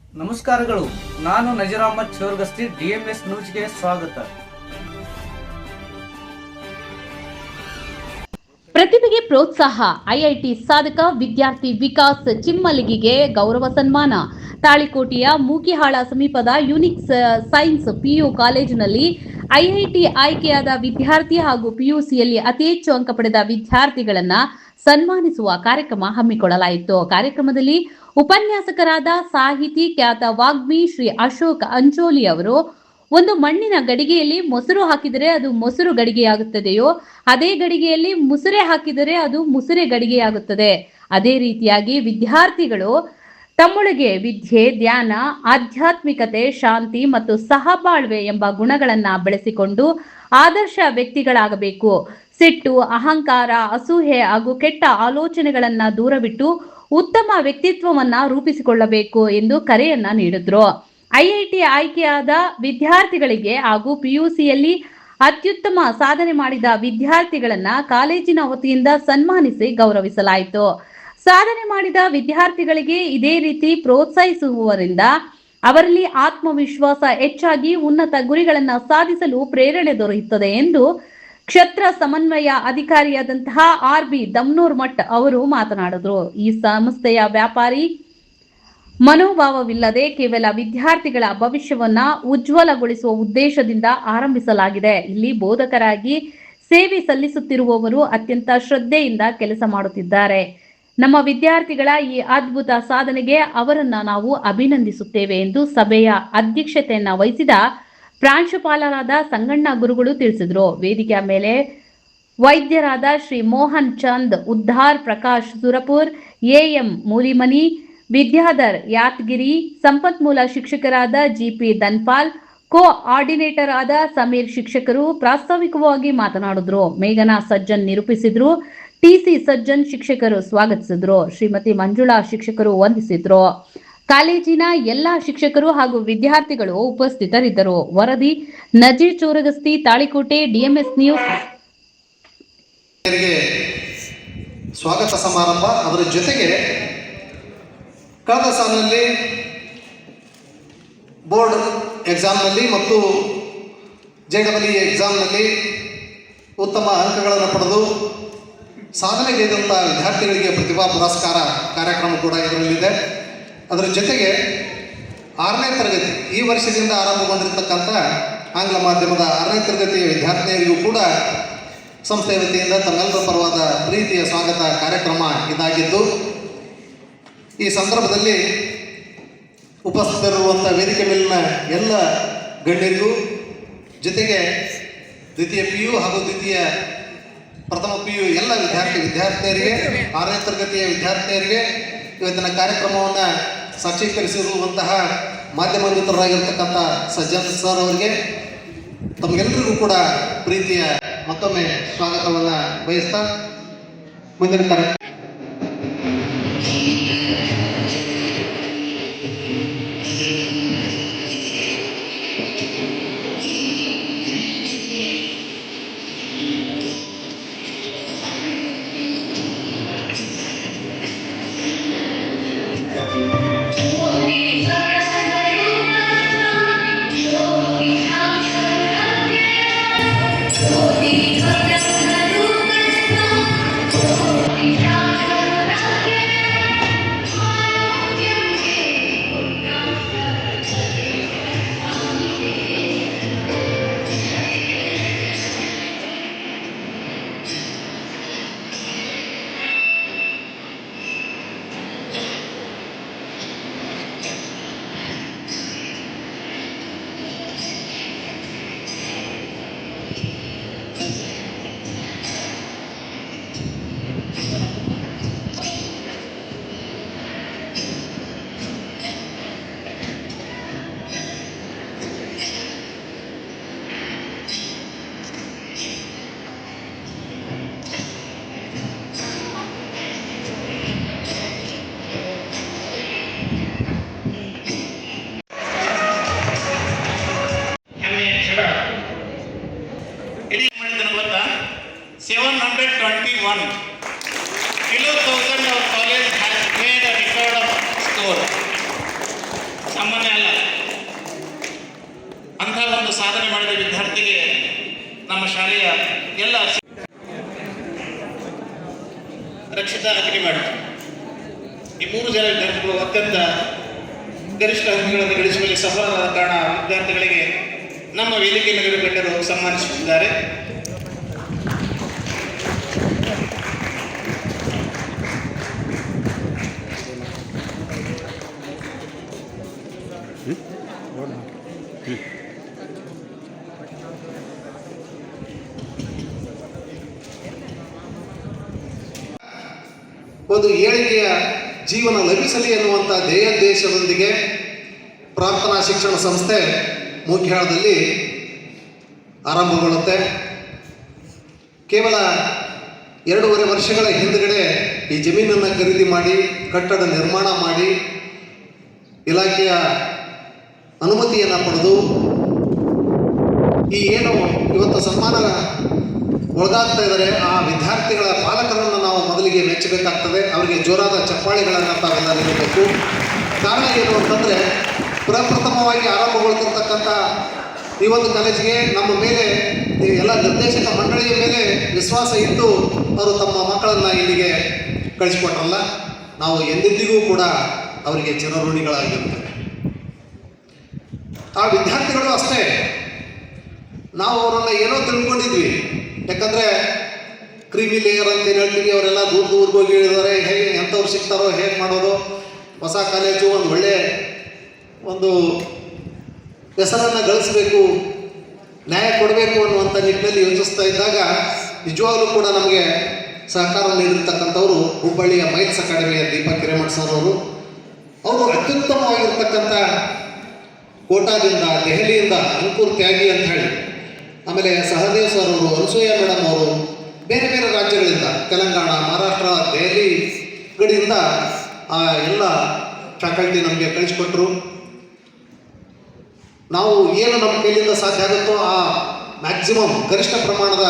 ನಮಸ್ಕಾರಗಳು. ನಾನು ನಜೀರ್ ಅಹಮದ್ ಚೋರ್ಗಸ್ತಿ, DMS ನ್ಯೂಸ್ಗೆ ಸ್ವಾಗತ. ಪ್ರತಿಭೆಗೆ ಪ್ರೋತ್ಸಾಹ, IIT ಸಾಧಕ ವಿದ್ಯಾರ್ಥಿ ವಿಕಾಸ್ ಚಿಮ್ಮಲಿಗಿಗೆ ಗೌರವ ಸನ್ಮಾನ. ತಾಳಿಕೋಟೆಯ ಮೂಕಿಹಾಳ ಸಮೀಪದ ಯುನಿಕ್ ಸೈನ್ಸ್ PU ಕಾಲೇಜಿನಲ್ಲಿ IIT ಆಯ್ಕೆಯಾದ ವಿದ್ಯಾರ್ಥಿ ಹಾಗೂ PUCಯಲ್ಲಿ ಅತಿ ಹೆಚ್ಚು ಅಂಕ ಪಡೆದ ವಿದ್ಯಾರ್ಥಿಗಳನ್ನ ಸನ್ಮಾನಿಸುವ ಕಾರ್ಯಕ್ರಮ ಹಮ್ಮಿಕೊಳ್ಳಲಾಯಿತು. ಕಾರ್ಯಕ್ರಮದಲ್ಲಿ ಉಪನ್ಯಾಸಕರಾದ ಸಾಹಿತಿ, ಖ್ಯಾತ ವಾಗ್ಮಿ ಶ್ರೀ ಅಶೋಕ್ ಅಂಚೋಲಿ ಅವರು, ಒಂದು ಮಣ್ಣಿನ ಗಡಿಗೆಯಲ್ಲಿ ಮೊಸರು ಹಾಕಿದರೆ ಅದು ಮೊಸರು ಗಡಿಗೆಯಾಗುತ್ತದೆಯೋ, ಅದೇ ಗಡಿಗೆಯಲ್ಲಿ ಮುಸುರೆ ಹಾಕಿದರೆ ಅದು ಮುಸುರೆ ಗಡಿಗೆಯಾಗುತ್ತದೆ. ಅದೇ ರೀತಿಯಾಗಿ ವಿದ್ಯಾರ್ಥಿಗಳು ತಮ್ಮೊಳಗೆ ವಿದ್ಯೆ, ಧ್ಯಾನ, ಆಧ್ಯಾತ್ಮಿಕತೆ, ಶಾಂತಿ ಮತ್ತು ಸಹಬಾಳ್ವೆ ಎಂಬ ಗುಣಗಳನ್ನ ಬೆಳೆಸಿಕೊಂಡು ಆದರ್ಶ ವ್ಯಕ್ತಿಗಳಾಗಬೇಕು. ಸಿಟ್ಟು, ಅಹಂಕಾರ, ಅಸೂಹೆ ಹಾಗೂ ಕೆಟ್ಟ ಆಲೋಚನೆಗಳನ್ನ ದೂರವಿಟ್ಟು ಉತ್ತಮ ವ್ಯಕ್ತಿತ್ವವನ್ನ ರೂಪಿಸಿಕೊಳ್ಳಬೇಕು ಎಂದು ಕರೆಯನ್ನ ನೀಡಿದ್ರು. IIT ಆಯ್ಕೆಯಾದ ವಿದ್ಯಾರ್ಥಿಗಳಿಗೆ ಹಾಗೂ PUCಯಲ್ಲಿ ಅತ್ಯುತ್ತಮ ಸಾಧನೆ ಮಾಡಿದ ವಿದ್ಯಾರ್ಥಿಗಳನ್ನ ಕಾಲೇಜಿನ ವತಿಯಿಂದ ಸನ್ಮಾನಿಸಿ ಗೌರವಿಸಲಾಯಿತು. ಸಾಧನೆ ಮಾಡಿದ ವಿದ್ಯಾರ್ಥಿಗಳಿಗೆ ಇದೇ ರೀತಿ ಪ್ರೋತ್ಸಾಹಿಸುವುದರಿಂದ ಅವರಲ್ಲಿ ಆತ್ಮವಿಶ್ವಾಸ ಹೆಚ್ಚಾಗಿ ಉನ್ನತ ಗುರಿಗಳನ್ನು ಸಾಧಿಸಲು ಪ್ರೇರಣೆ ದೊರೆಯುತ್ತದೆ ಎಂದು ಕ್ಷೇತ್ರ ಸಮನ್ವಯ ಅಧಿಕಾರಿಯಾದಂತಹ RB ದಮ್ನೂರ್ ಮಠ್ ಅವರು ಮಾತನಾಡಿದರು. ಈ ಸಂಸ್ಥೆಯ ವ್ಯಾಪಾರಿ ಮನೋಭಾವವಿಲ್ಲದೆ ಕೇವಲ ವಿದ್ಯಾರ್ಥಿಗಳ ಭವಿಷ್ಯವನ್ನ ಉಜ್ವಲಗೊಳಿಸುವ ಉದ್ದೇಶದಿಂದ ಆರಂಭಿಸಲಾಗಿದೆ. ಇಲ್ಲಿ ಬೋಧಕರಾಗಿ ಸೇವೆ ಸಲ್ಲಿಸುತ್ತಿರುವವರು ಅತ್ಯಂತ ಶ್ರದ್ಧೆಯಿಂದ ಕೆಲಸ ಮಾಡುತ್ತಿದ್ದಾರೆ. ನಮ್ಮ ವಿದ್ಯಾರ್ಥಿಗಳ ಈ ಅದ್ಭುತ ಸಾಧನೆಗೆ ಅವರನ್ನ ನಾವು ಅಭಿನಂದಿಸುತ್ತೇವೆ ಎಂದು ಸಭೆಯ ಅಧ್ಯಕ್ಷತೆಯನ್ನ ವಹಿಸಿದ ಪ್ರಾಂಶುಪಾಲರಾದ ಸಂಗಣ್ಣ ಗುರುಗಳು ತಿಳಿಸಿದರು. ವೇದಿಕೆಯ ಮೇಲೆ ವೈದ್ಯರಾದ ಶ್ರೀ ಮೋಹನ್ ಚಂದ್ ಉದ್ದಾರ್, ಪ್ರಕಾಶ್ ಸುರಪುರ್, AM ಮೂಲಿಮನಿ, ವಿದ್ಯಾಧರ್ ಯಾತ್ಗಿರಿ, ಸಂಪನ್ಮೂಲ ಶಿಕ್ಷಕರಾದ GP ಧನ್ಪಾಲ್, ಕೋಆರ್ಡಿನೇಟರ್ ಆದ ಸಮೀರ್ ಶಿಕ್ಷಕರು ಪ್ರಾಸ್ತಾವಿಕವಾಗಿ ಮಾತನಾಡಿದ್ರು. ಮೇಘನಾ ಸಜ್ಜನ್ ನಿರೂಪಿಸಿದ್ರು. TC ಸಜ್ಜನ್ ಶಿಕ್ಷಕರು ಸ್ವಾಗತಿಸಿದ್ರು. ಶ್ರೀಮತಿ ಮಂಜುಳಾ ಶಿಕ್ಷಕರು ವಂದಿಸಿದ್ರು. ಕಾಲೇಜಿನ ಎಲ್ಲಾ ಶಿಕ್ಷಕರು ಹಾಗೂ ವಿದ್ಯಾರ್ಥಿಗಳು ಉಪಸ್ಥಿತರಿದ್ದರು. ವರದಿ ನಜೀರ್ ಚೋರಗಸ್ತಿ, ತಾಳಿಕೋಟೆ, DMS ನ್ಯೂಸ್. ಸ್ವಾಗತ ಸಮಾರಂಭ. ಅದರ ಜೊತೆಗೆ ಕಳೆದ ಸಾಲಿನಲ್ಲಿ ಬೋರ್ಡ್ ಎಕ್ಸಾಮ್ನಲ್ಲಿ ಮತ್ತು JEE ಎಕ್ಸಾಮ್ನಲ್ಲಿ ಉತ್ತಮ ಅಂಕಗಳನ್ನು ಪಡೆದು ಸಾಧನೆಗೈದಂಥ ವಿದ್ಯಾರ್ಥಿಗಳಿಗೆ ಪ್ರತಿಭಾ ಪುರಸ್ಕಾರ ಕಾರ್ಯಕ್ರಮ ಕೂಡ ಇದರಲ್ಲಿದೆ. ಅದರ ಜೊತೆಗೆ 6ನೇ ತರಗತಿ ಈ ವರ್ಷದಿಂದ ಆರಂಭಗೊಂಡಿರ್ತಕ್ಕಂಥ ಆಂಗ್ಲ ಮಾಧ್ಯಮದ 6ನೇ ತರಗತಿಯ ವಿದ್ಯಾರ್ಥಿನಿಯರಿಗೂ ಕೂಡ ಸಂಸ್ಥೆಯ ವತಿಯಿಂದ ತಮ್ಮೆಲ್ಲರ ಪರವಾದ ಪ್ರೀತಿಯ ಸ್ವಾಗತ ಕಾರ್ಯಕ್ರಮ ಇದಾಗಿದ್ದು, ಈ ಸಂದರ್ಭದಲ್ಲಿ ಉಪಸ್ಥಿತರಿರುವಂಥ ವೇದಿಕೆ ಮೇಲಿನ ಎಲ್ಲ ಗಣ್ಯರಿಗೂ, ಜೊತೆಗೆ ದ್ವಿತೀಯ PU ಹಾಗೂ ಪ್ರಥಮ PU ಎಲ್ಲ ವಿದ್ಯಾರ್ಥಿನಿಯರಿಗೆ, 6ನೇ ತರಗತಿಯ ವಿದ್ಯಾರ್ಥಿನಿಯರಿಗೆ, ಇವತ್ತಿನ ಕಾರ್ಯಕ್ರಮವನ್ನು ಸಾಕ್ಷೀಕರಿಸಿರುವಂತಹ ಮಾಧ್ಯಮ ಮಿತ್ರರಾಗಿರ್ತಕ್ಕಂಥ ಸಜ್ಜನ್ ಸರ್ ಅವರಿಗೆ ತಮಗೆಲ್ಲರಿಗೂ ಕೂಡ ಪ್ರೀತಿಯ ಮತ್ತೊಮ್ಮೆ ಸ್ವಾಗತವನ್ನು ಬಯಸ್ತಾ ಮುಂದಿನ ಕಾರ್ಯಕ್ರಮ below 1000 our college has made a record of score. ಸಾಮಾನ್ಯ ಅಲ್ಲ. ಅಂಥ ಒಂದು ಸಾಧನೆ ಮಾಡಿದ ವಿದ್ಯಾರ್ಥಿಗೆ ನಮ್ಮ ಶಾಲೆಯ ಎಲ್ಲ ರಕ್ಷಿತಾ ಅಗ್ನಿಮಾಡ್ ಈ 3 ಜನ ವಿದ್ಯಾರ್ಥಿಗಳು ಅತ್ಯಂತ ಗರಿಷ್ಠ ಅಂಕಗಳನ್ನು ಗಳಿಸುವಲ್ಲಿ ಸಫಲರಾದ ಕಾರಣ ವಿದ್ಯಾರ್ಥಿಗಳಿಗೆ ನಮ್ಮ ವೇದಿಕೆ ನಗರ ಗಣ್ಯರು ಸನ್ಮಾನಿಸುತ್ತಿದ್ದಾರೆ. ಒಂದು ಏಳಿಗೆಯ ಜೀವನ ಲಭಿಸಲಿ ಎನ್ನುವಂಥ ಧ್ಯೇಯೋದ್ದೇಶದೊಂದಿಗೆ ಪ್ರಾರ್ಥನಾ ಶಿಕ್ಷಣ ಸಂಸ್ಥೆ ಮೂಗ್ಯಾಳದಲ್ಲಿ ಆರಂಭಗೊಳ್ಳುತ್ತೆ. ಕೇವಲ 2.5 ವರ್ಷಗಳ ಹಿಂದುಗಡೆ ಈ ಜಮೀನನ್ನು ಖರೀದಿ ಮಾಡಿ ಕಟ್ಟಡ ನಿರ್ಮಾಣ ಮಾಡಿ ಇಲಾಖೆಯ ಅನುಮತಿಯನ್ನು ಪಡೆದು ಈ ಏನು ಇವತ್ತು ಸನ್ಮಾನ ಒಳಗಾಗ್ತಾ ಇದ್ದಾರೆ ಆ ವಿದ್ಯಾರ್ಥಿಗಳ ಪಾಲಕರನ್ನು ನಾವು ಮೊದಲಿಗೆ ಮೆಚ್ಚಬೇಕಾಗ್ತದೆ. ಅವರಿಗೆ ಜೋರಾದ ಚಪ್ಪಾಳೆಗಳನ್ನು ತಾವೆಲ್ಲ ನೀಡಬೇಕು. ಕಾರಣ ಏನು ಅಂತಂದರೆ ಪ್ರಪ್ರಥಮವಾಗಿ ಆರಂಭಗೊಳ್ತಿರ್ತಕ್ಕಂಥ ಈ ಒಂದು ಕಾಲೇಜಿಗೆ ನಮ್ಮ ಮೇಲೆ ಎಲ್ಲ ನಿರ್ದೇಶಕ ಮಂಡಳಿಯ ಮೇಲೆ ವಿಶ್ವಾಸ ಇಟ್ಟು ಅವರು ತಮ್ಮ ಮಕ್ಕಳನ್ನು ಇಲ್ಲಿಗೆ ಕಳಿಸಿಕೊಟ್ರಲ್ಲ, ನಾವು ಎಂದೆಂದಿಗೂ ಕೂಡ ಅವರಿಗೆ ಚಿರಋಣಿಗಳಾಗಿರ್ತೇವೆ. ಆ ವಿದ್ಯಾರ್ಥಿಗಳು ಅಷ್ಟೇ, ನಾವು ಅವರನ್ನು ಏನೋ ತಿಳ್ಕೊಂಡಿದ್ವಿ. ಯಾಕಂದರೆ ಕ್ರೀಮಿ ಲೇಯರ್ ಅಂತ ಏನು ಹೇಳ್ತೀವಿ, ಅವರೆಲ್ಲ ದೂರಕ್ಕೆ ಹೋಗಿ ಹೇಳಿದ್ದಾರೆ, ಹೇಗೆ ಎಂಥವ್ರು ಸಿಗ್ತಾರೋ ಹೇಗೆ ಮಾಡೋದು, ಹೊಸ ಕಾಲೇಜು ಒಂದು ಒಳ್ಳೆ ಒಂದು ಹೆಸರನ್ನು ಗಳಿಸಬೇಕು, ನ್ಯಾಯ ಕೊಡಬೇಕು ಅನ್ನುವಂಥ ನಿಟ್ಟಿನಲ್ಲಿ ಯೋಚಿಸ್ತಾ ಇದ್ದಾಗ ನಿಜವಾಗ್ಲೂ ಕೂಡ ನಮಗೆ ಸಹಕಾರ ನೀಡಿರ್ತಕ್ಕಂಥವ್ರು ಹುಬ್ಬಳ್ಳಿಯ ಮೈಲ್ಸ್ ಅಕಾಡೆಮಿಯ ದೀಪಕ್ ಹಿರೇಮಠ್ ಸರ್ ಅವರು ಅತ್ಯುತ್ತಮವಾಗಿರ್ತಕ್ಕಂಥ ಕೋಟಾದಿಂದ ದೆಹಲಿಯಿಂದ ಅಂಕುರ್ ತ್ಯಾಗಿ ಅಂತ ಹೇಳಿ, ಆಮೇಲೆ ಸಹದೇವ್ ಸರ್ ಅವರು, ಅನಸೂಯ ಮೇಡಮ್ ಅವರು, ಬೇರೆ ಬೇರೆ ರಾಜ್ಯಗಳಿಂದ ತೆಲಂಗಾಣ, ಮಹಾರಾಷ್ಟ್ರ, ದೆಹಲಿ ಕಡೆಯಿಂದ ಆ ಎಲ್ಲ ಫ್ಯಾಕಲ್ಟಿ ನಮಗೆ ಕಳಿಸ್ಕೊಟ್ರು. ನಾವು ಏನು ನಮ್ಮ ಕೈಲಿಂದ ಸಾಧ್ಯ ಆಗುತ್ತೋ ಆ ಮ್ಯಾಕ್ಸಿಮಮ್ ಗರಿಷ್ಠ ಪ್ರಮಾಣದ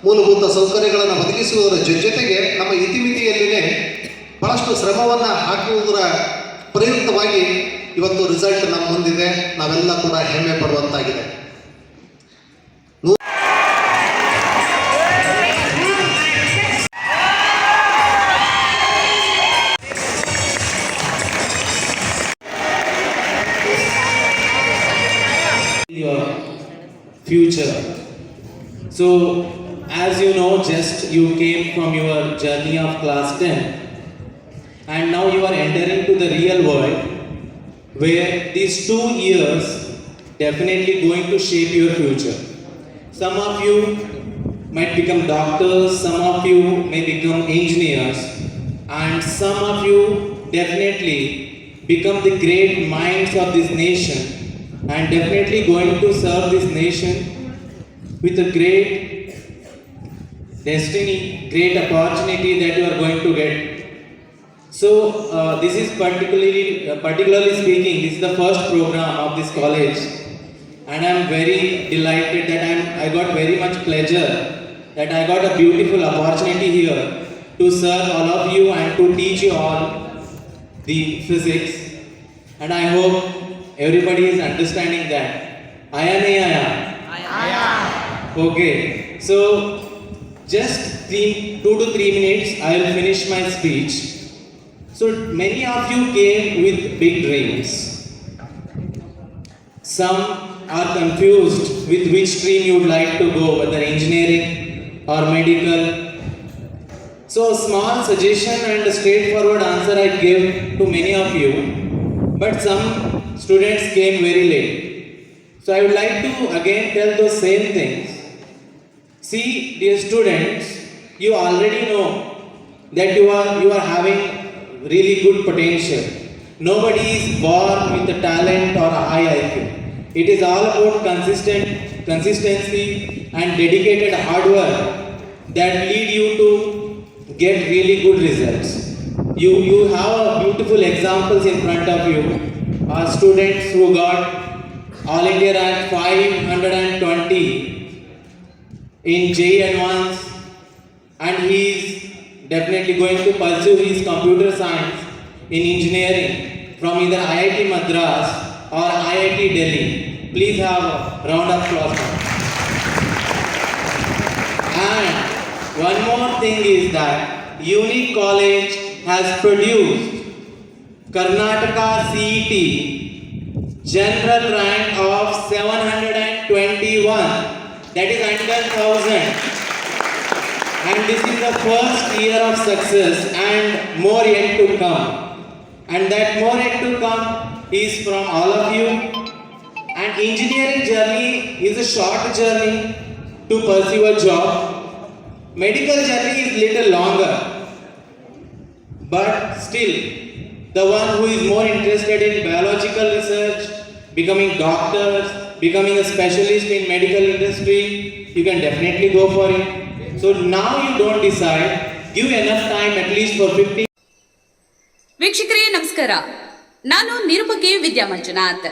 ಮೂಲಭೂತ ಸೌಕರ್ಯಗಳನ್ನು ಒದಗಿಸುವುದರ ಜೊತೆಗೆ ನಮ್ಮ ಇತಿಮಿತಿಯಲ್ಲಿನೇ ಭಾಳಷ್ಟು ಶ್ರಮವನ್ನು ಹಾಕುವುದರ ಪ್ರಯುಕ್ತವಾಗಿ ಇವತ್ತು ರಿಸಲ್ಟ್ ನಮ್ಮ ಮುಂದಿದೆ. ನಾವೆಲ್ಲ ಕೂಡ ಹೆಮ್ಮೆ ಪಡುವಂತಾಗಿದೆ. Your future. So as you know, just you came from your journey of class 10 and now you are entering to the real world where these 2 years definitely going to shape your future. Some of you might become doctors, some of you may become engineers, and some of you definitely become the great minds of this nation and definitely going to serve this nation with a great destiny, great opportunity that you are going to get. So this is particularly speaking, this is the first program of this college, and I am very delighted that I got very much pleasure that I got a beautiful opportunity here to serve all of you and to teach you all the physics, and I hope everybody is understanding that. Aya nahi aya? Aya. Okay. So just 2 to 3 minutes I will finish my speech. So many of you came with big dreams. Some are confused with which stream you would like to go, whether engineering or medical. So a small suggestion and a straightforward answer I give to many of you, but some students came very late. So I would like to again tell those same things. See, dear students, you already know that you are having really good potential. Nobody is born with a talent or a high IQ. It is all about consistency and dedicated hard work that lead you to get really good results. You have beautiful examples in front of you. Students who got All India rank 520 in JEE Advanced, and he is definitely going to pursue his computer science in engineering from either IIT Madras or IIT Delhi. Please have a round of applause. And one more thing is that Unique College has produced Karnataka CET general rank of 721, that is under 1000. And this is the first year of success and more yet to come. And that more yet to come is from all of you. And engineering journey is a short journey to pursue a job. Medical journey is little longer. But still, the one who is more interested in biological research, becoming doctors, becoming a specialist in medical industry, you can definitely go for it. So now you don't decide, give enough time at least for 50. ವೀಕ್ಷಕರೇ ನಮಸ್ಕಾರ, ನಾನು ನಿರೂಪಕಿ ವಿದ್ಯಾ ಮಂಜುನಾಥ್.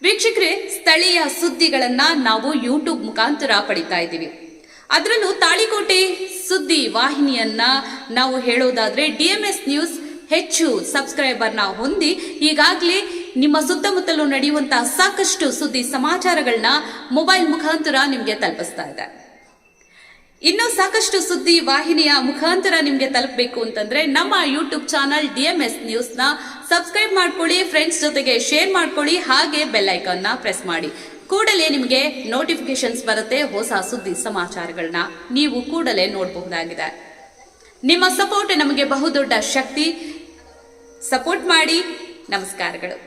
ವೀಕ್ಷಕರೇ, ಸ್ಥಳೀಯ ಸುದ್ದಿಗಳನ್ನ ನಾವು YouTube ಮುಖಾಂತರ ಪಡಿತಾ ಇದ್ದೀವಿ. ಅದರಲ್ಲೂ ತಾಳಿಕೋಟೆ ಸುದ್ದಿ ವಾಹಿನಿಯನ್ನ ನಾವು ಹೇಳೋದಾದ್ರೆ DMS ನ್ಯೂಸ್ ಹೆಚ್ಚು ಸಬ್ಸ್ಕ್ರೈಬರ್ನ ಹೊಂದಿ ಈಗಾಗಲೇ ನಿಮ್ಮ ಸುತ್ತಮುತ್ತಲೂ ನಡೆಯುವಂತಹ ಸಾಕಷ್ಟು ಸುದ್ದಿ ಸಮಾಚಾರಗಳನ್ನ ಮೊಬೈಲ್ ಮುಖಾಂತರ ನಿಮಗೆ ತಲುಪಿಸ್ತಾ ಇದೆ. ಇನ್ನೂ ಸಾಕಷ್ಟು ಸುದ್ದಿ ವಾಹಿನಿಯ ಮುಖಾಂತರ ನಿಮಗೆ ತಲುಪಬೇಕು ಅಂತಂದ್ರೆ ನಮ್ಮ ಯೂಟ್ಯೂಬ್ ಚಾನಲ್ DMS ನ್ಯೂಸ್ನ ಸಬ್ಸ್ಕ್ರೈಬ್ ಮಾಡ್ಕೊಳ್ಳಿ, ಫ್ರೆಂಡ್ಸ್ ಜೊತೆಗೆ ಶೇರ್ ಮಾಡ್ಕೊಳ್ಳಿ, ಹಾಗೆ ಬೆಲ್ ಐಕಾನ್ನ ಪ್ರೆಸ್ ಮಾಡಿ. ಕೂಡಲೇ ನಿಮಗೆ ನೋಟಿಫಿಕೇಶನ್ಸ್ ಬರುತ್ತೆ. ಹೊಸ ಸುದ್ದಿ ಸಮಾಚಾರಗಳನ್ನ ನೀವು ಕೂಡಲೇ ನೋಡಬಹುದಾಗಿದೆ. ನಿಮ್ಮ ಸಪೋರ್ಟ್ ನಮಗೆ ಬಹುದೊಡ್ಡ ಶಕ್ತಿ. ಸಪೋರ್ಟ್ ಮಾಡಿ. ನಮಸ್ಕಾರಗಳು.